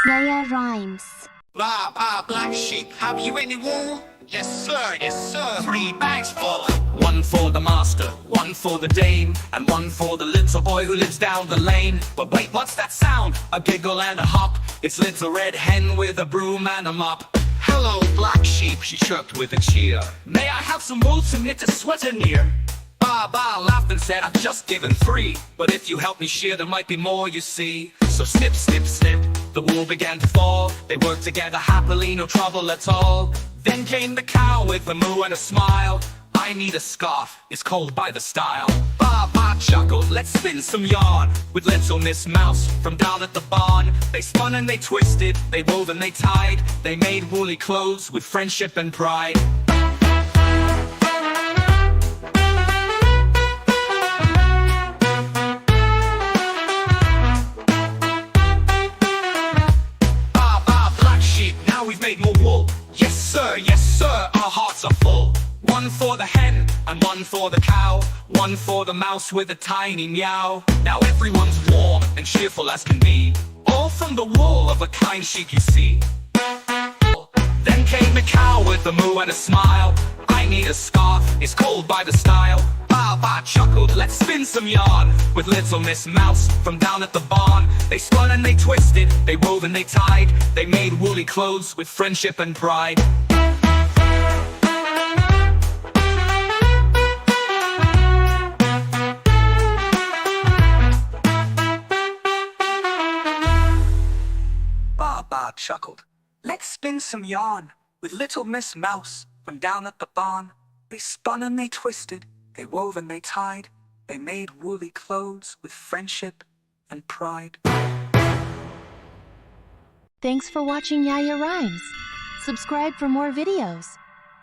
Yaya Rhymes. Baa Baa Black Sheep, have you any wool? Yes sir, yes sir, 3 bags full. One for the master, one for the dame, and one for the little boy who lives down the lane. But wait, what's that sound? A giggle and a hop. It's little red hen with a broom and a mop. Hello black sheep, she chirped with a cheer. May I have some wool to knit a sweater near? Baa Baa laughed and said, I've just given 3, but if you help me shear there might be more, you see. So snip, snip, snip, the wool began to fall. They worked together happily, no trouble at all. Then came the cow with a moo and a smile. I need a scarf, it's cold by the style. Baa Baa chuckled, let's spin some yarn with little Miss Mouse from down at the barn. They spun and they twisted, they wove and they tied. They made woolly clothes with friendship and pride. Baa Baa Black Sheep, now we've made more wool. Yes sir, our hearts are full. One for the hen, and one for the cow. One for the mouse with a tiny meow. Now everyone's warm and cheerful as can be, all from the wool of a kind sheep you see. Then came the cow with a moo and a smile. I need a scarf, it's cold by the style. Baa Baa chuckled, let's spin some yarn with little Miss Mouse from down at the barn. They spun and they twisted, they wove and they tied. They made woolly clothes with friendship and pride. Baa Baa chuckled, let's spin some yarn with little Miss Mouse from down at the barn. They spun and they twisted, they wove and they tied. They made woolly clothes with friendship and pride. Thanks for watching Yaya Rhymes. Subscribe for more videos.